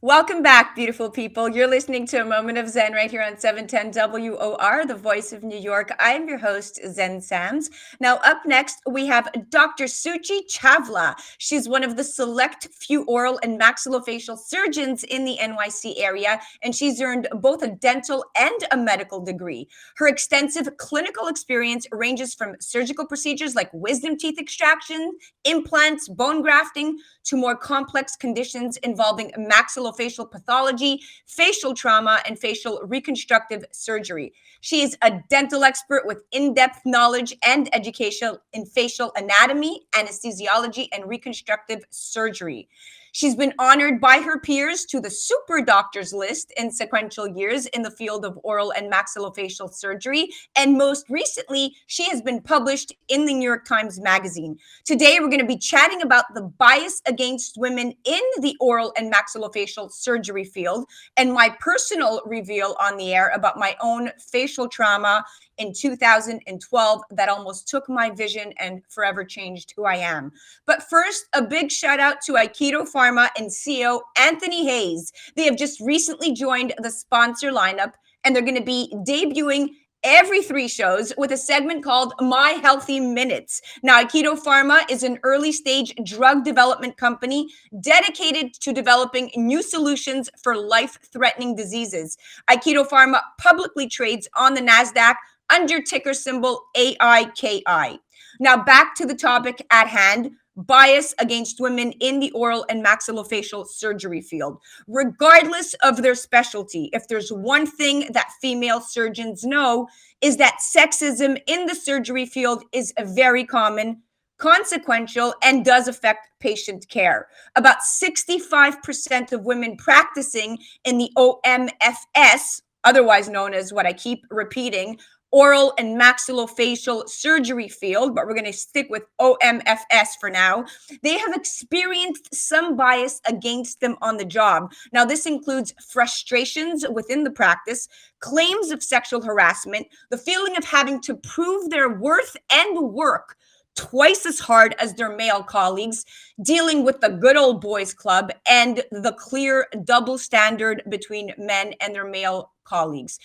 Welcome back, beautiful people. You're listening to A Moment of Zen right here on 710 WOR, the voice of New York. I am your host, Zen Sams. Now, up next, we have Dr.Suchie Chawla. She's one of the select few oral and maxillofacial surgeons in the NYC area, and she's earned both a dental and a medical degree. Her extensive clinical experience ranges from surgical procedures like wisdom teeth extraction, implants, bone grafting, to more complex conditions involving maxillofacial pathology, facial trauma, and facial reconstructive surgery. She is a dental expert with in-depth knowledge and education in facial anatomy, anesthesiology, and reconstructive surgery. She's been honored by her peers to the super doctors list in sequential years in the field of oral and maxillofacial surgery. And most recently, she has been published in the New York Times Magazine. Today, we're going to be chatting about the bias against women in the oral and maxillofacial surgery field and my personal reveal on the air about my own facial trauma in 2012 that almost took my vision and forever changed who I am. But first, a big shout out to Aikido Pharma and CEO Anthony Hayes. They have just recently joined the sponsor lineup, and they're going to be debuting every 3 shows with a segment called My Healthy Minutes. Now, Aikido Pharma is an early stage drug development company dedicated to developing new solutions for life-threatening diseases. Aikido Pharma publicly trades on the NASDAQ under ticker symbol AIKI. Now, back to the topic at hand. Bias against women in the oral and maxillofacial surgery field. Regardless of their specialty, if there's one thing that female surgeons know, is that sexism in the surgery field is very common, consequential, and does affect patient care. About 65% of women practicing in the OMFS, otherwise known as what I keep repeating, oral and maxillofacial surgery field, but we're going to stick with OMFS for now, they have experienced some bias against them on the job. Now, this includes frustrations within the practice, claims of sexual harassment, the feeling of having to prove their worth and work twice as hard as their male colleagues, dealing with the good old boys club, and the clear double standard between men and their male colleagues.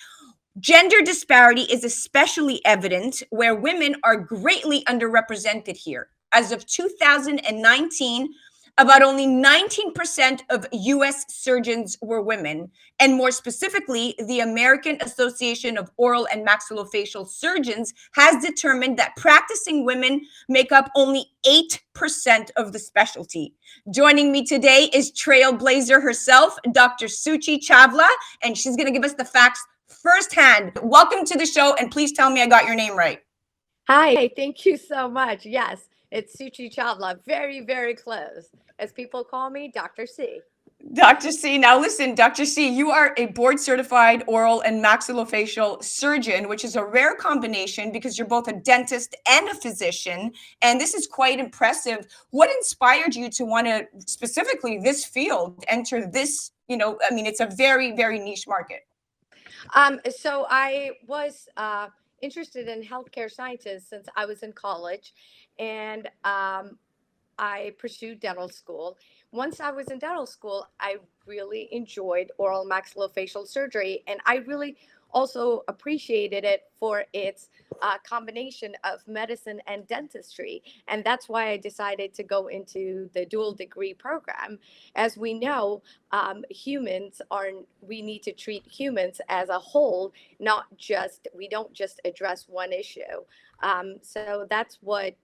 Gender disparity is especially evident where women are greatly underrepresented here. As of 2019, about only 19% of US surgeons were women. And more specifically, the American Association of Oral and Maxillofacial Surgeons has determined that practicing women make up only 8% of the specialty. Joining me today is trailblazer herself, Dr.Suchie Chawla, and she's going to give us the facts firsthand. Welcome to the show, and please tell me I got your name right. Hi, thank you so much. Yes, it's Suchie Chawla. Very, very close. As people call me, Dr. C. Dr. C. Now listen, Dr. C, you are a board certified oral and maxillofacial surgeon, which is a rare combination because you're both a dentist and a physician. And this is quite impressive. What inspired you to want to specifically this field, enter this, it's a very, very niche market. So I was interested in healthcare sciences since I was in college, and I pursued dental school. Once I was in dental school, I really enjoyed oral maxillofacial surgery, and I really also appreciated it for its combination of medicine and dentistry. And that's why I decided to go into the dual degree program. As we know, we need to treat humans as a whole, we don't just address one issue. So that's what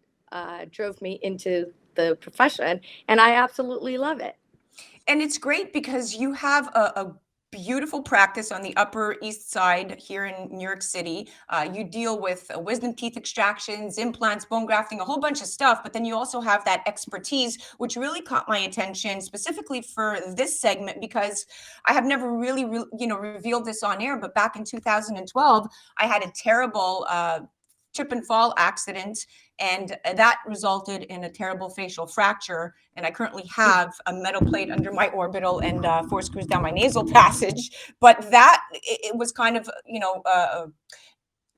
drove me into the profession, and I absolutely love it. And it's great because you have a beautiful practice on the Upper East Side here in New York City. You deal with wisdom teeth extractions, implants, bone grafting, a whole bunch of stuff. But then you also have that expertise, which really caught my attention specifically for this segment because I have never really, revealed this on air. But back in 2012, I had a terrible trip and fall accident, and that resulted in a terrible facial fracture. And I currently have a metal plate under my orbital and 4 screws down my nasal passage. But that it was kind of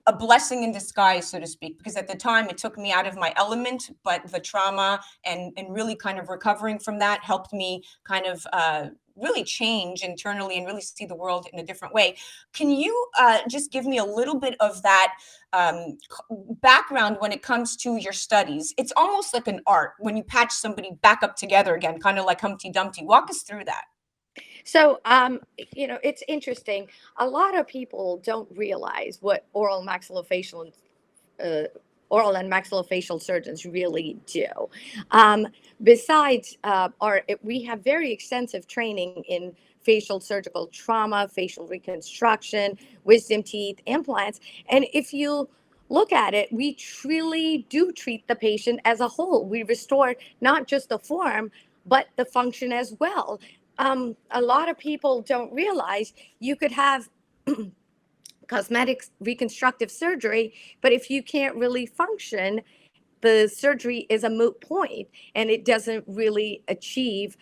a blessing in disguise, so to speak, because at the time it took me out of my element, but the trauma and really kind of recovering from that helped me kind of really change internally and really see the world in a different way. Can you just give me a little bit of that background when it comes to your studies? It's almost like an art when you patch somebody back up together again, kind of like Humpty Dumpty. Walk us through that. So, it's interesting. A lot of people don't realize what uh, oral and maxillofacial surgeons really do. Um, Besides, we have very extensive training in facial surgical trauma, facial reconstruction, wisdom teeth, implants, and if you look at it, we truly do treat the patient as a whole. We restore not just the form, but the function as well. A lot of people don't realize you could have cosmetic reconstructive surgery, but if you can't really function, the surgery is a moot point and it doesn't really achieve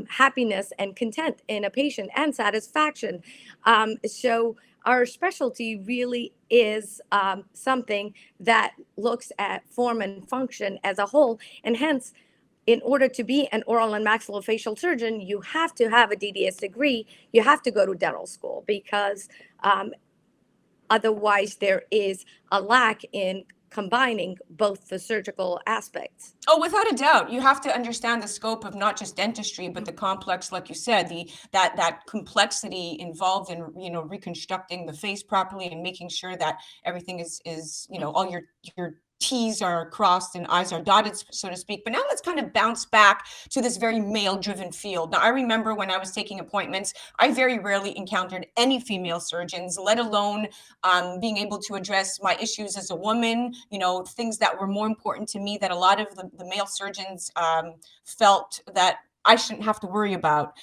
happiness and content in a patient and satisfaction. So, our specialty really is something that looks at form and function as a whole, and hence, in order to be an oral and maxillofacial surgeon, you have to have a DDS degree. You have to go to dental school because otherwise there is a lack in combining both the surgical aspects. Oh, without a doubt, you have to understand the scope of not just dentistry, but the complex, like you said, the that complexity involved in reconstructing the face properly and making sure that everything is all your T's are crossed and I's are dotted, so to speak. But now let's kind of bounce back to this very male-driven field. Now, I remember when I was taking appointments, I very rarely encountered any female surgeons, let alone being able to address my issues as a woman, things that were more important to me that a lot of the male surgeons felt that I shouldn't have to worry about.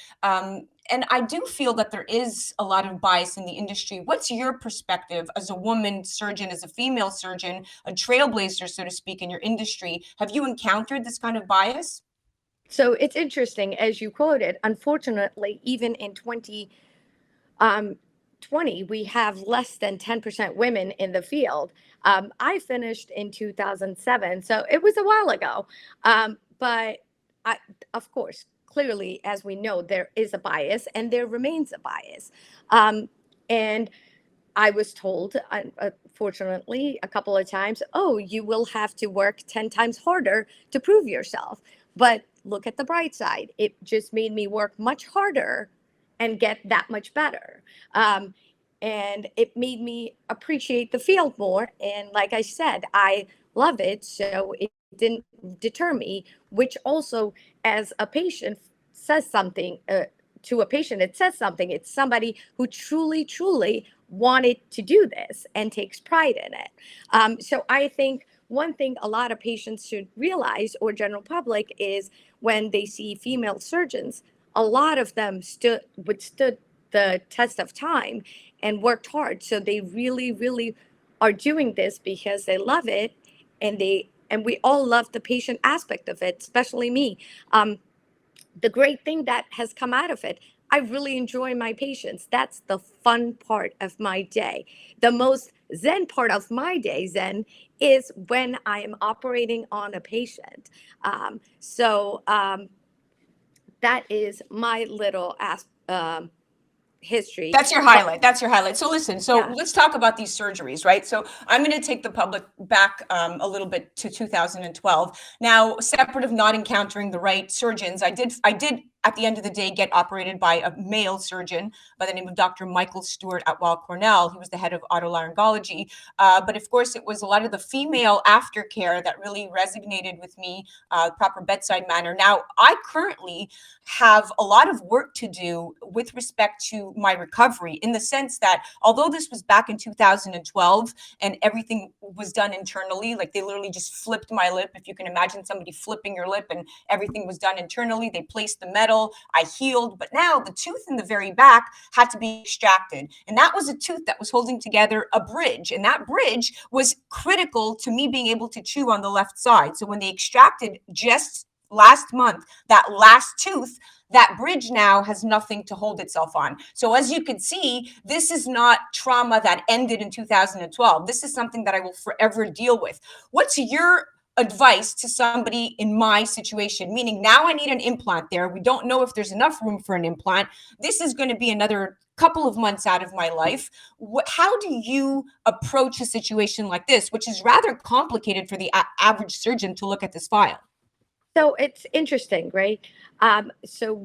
And I do feel that there is a lot of bias in the industry. What's your perspective as a woman surgeon, as a female surgeon, a trailblazer, so to speak, in your industry? Have you encountered this kind of bias? So it's interesting, as you quoted, unfortunately, even in 2020, we have less than 10% women in the field. I finished in 2007, so it was a while ago. But of course, clearly, as we know, there is a bias and there remains a bias. And I was told, fortunately, a couple of times, oh, you will have to work 10 times harder to prove yourself. But look at the bright side. It just made me work much harder and get that much better. And it made me appreciate the field more. And like I said, I love it. So it didn't deter me, which also, as a patient, says something. To a patient, it says something. It's somebody who truly, truly wanted to do this and takes pride in it. So I think one thing a lot of patients should realize, or general public, is when they see female surgeons, a lot of them withstood the test of time and worked hard. So they really, really are doing this because they love it, and we all love the patient aspect of it, especially me. The great thing that has come out of it, I really enjoy my patients. That's the fun part of my day. The most zen part of my day, zen, is when I am operating on a patient. That is my little history. That's your highlight. That's your highlight. So listen, Yeah. let's talk about these surgeries, right? So I'm going to take the public back a little bit to 2012. Now, separate of not encountering the right surgeons, I did at the end of the day get operated by a male surgeon by the name of Dr. Michael Stewart at Weill Cornell. He was the head of otolaryngology. But of course, it was a lot of the female aftercare that really resonated with me, proper bedside manner. Now, I currently have a lot of work to do with respect to my recovery, in the sense that although this was back in 2012 and everything was done internally, like they literally just flipped my lip. If you can imagine somebody flipping your lip, and everything was done internally, they placed the metal, I healed. But now the tooth in the very back had to be extracted. And that was a tooth that was holding together a bridge. And that bridge was critical to me being able to chew on the left side. So when they extracted just last month, that last tooth, that bridge now has nothing to hold itself on. So as you can see, this is not trauma that ended in 2012. This is something that I will forever deal with. What's your advice to somebody in my situation? Meaning now I need an implant there. We don't know if there's enough room for an implant. This is going to be another couple of months out of my life. How do you approach a situation like this, which is rather complicated for the average surgeon to look at this file? So it's interesting, right? So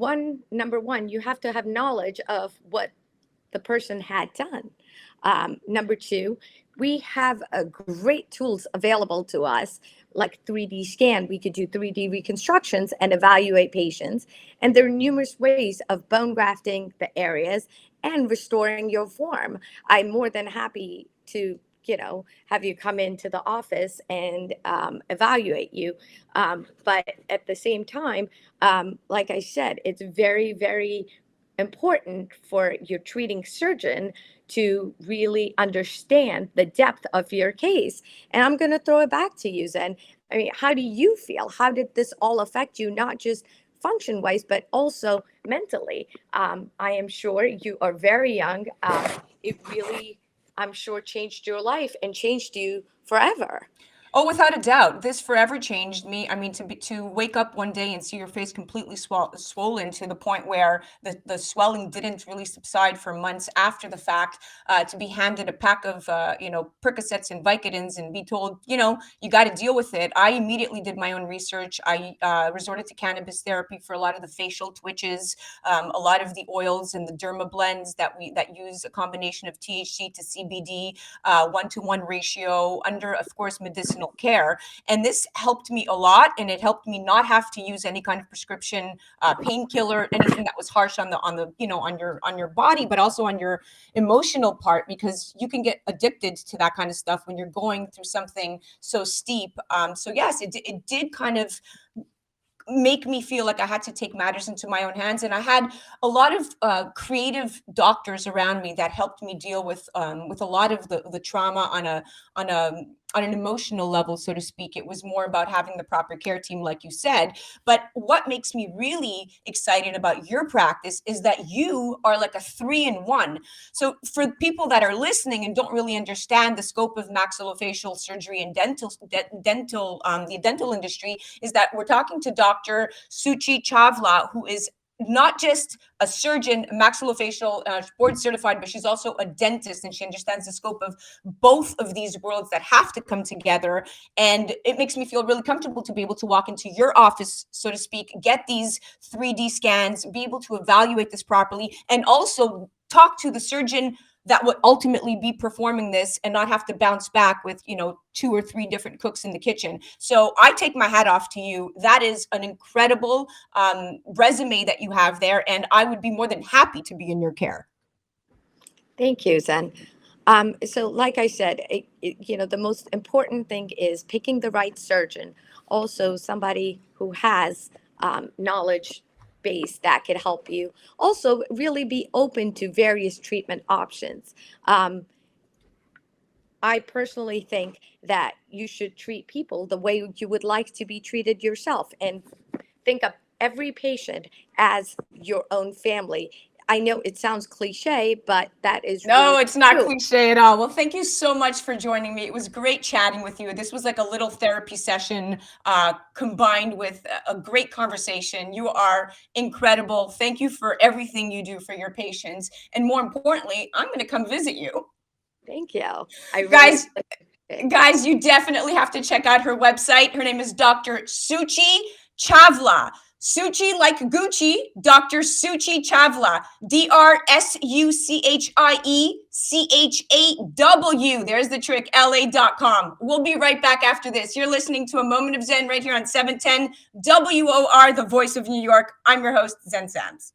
number one, you have to have knowledge of what the person had done. Number two, we have great tools available to us, like 3D scan. We could do 3D reconstructions and evaluate patients. And there are numerous ways of bone grafting the areas and restoring your form. I'm more than happy to have you come into the office and evaluate you. But at the same time, like I said, it's very, very important for your treating surgeon to really understand the depth of your case. And I'm going to throw it back to you, Zen. I mean, how do you feel? How did this all affect you, not just function wise, but also mentally? I am sure you are very young. It really, I'm sure, changed your life and changed you forever. Oh, without a doubt, this forever changed me. I mean, to wake up one day and see your face completely swollen to the point where the swelling didn't really subside for months after the fact, to be handed a pack of, Percocets and Vicodins and be told, you got to deal with it. I immediately did my own research. I resorted to cannabis therapy for a lot of the facial twitches, a lot of the oils and the derma blends that use a combination of THC to CBD, 1-to-1 ratio under, of course, medicinal care. And this helped me a lot, and it helped me not have to use any kind of prescription painkiller, anything that was harsh on your body, but also on your emotional part, because you can get addicted to that kind of stuff when you're going through something so steep. So yes, it did kind of make me feel like I had to take matters into my own hands. And I had a lot of creative doctors around me that helped me deal with a lot of the trauma on an emotional level, so to speak. It was more about having the proper care team, like you said. But what makes me really excited about your practice is that you are like a 3-in-1. So for people that are listening and don't really understand the scope of maxillofacial surgery and the dental industry, is that we're talking to Dr. Suchie Chawla, who is not just a surgeon, maxillofacial, board certified, but she's also a dentist, and she understands the scope of both of these worlds that have to come together. And it makes me feel really comfortable to be able to walk into your office, so to speak, get these 3D scans, be able to evaluate this properly, and also talk to the surgeon that would ultimately be performing this and not have to bounce back with, 2 or 3 different cooks in the kitchen. So I take my hat off to you. That is an incredible resume that you have there. And I would be more than happy to be in your care. Thank you, Zen. So like I said, the most important thing is picking the right surgeon. Also somebody who has knowledge base that could help you. Also really be open to various treatment options. I personally think that you should treat people the way you would like to be treated yourself, and think of every patient as your own family. I know it sounds cliche, but that is no, really it's not true. cliche at all. Well, thank you so much for joining me. It was great chatting with you. This was like a little therapy session combined with a great conversation. You are incredible. Thank you for everything you do for your patients. And more importantly, I'm going to come visit you. Thank you. I Guys, really guys, you definitely have to check out her website. Her name is Dr.Suchie Chawla. Suchi like Gucci, Dr. Suchie Chawla, DrSuchieChaw. There's the trick, LA.com. We'll be right back after this. You're listening to A Moment of Zen right here on 710 WOR, the voice of New York. I'm your host, Zen Sams.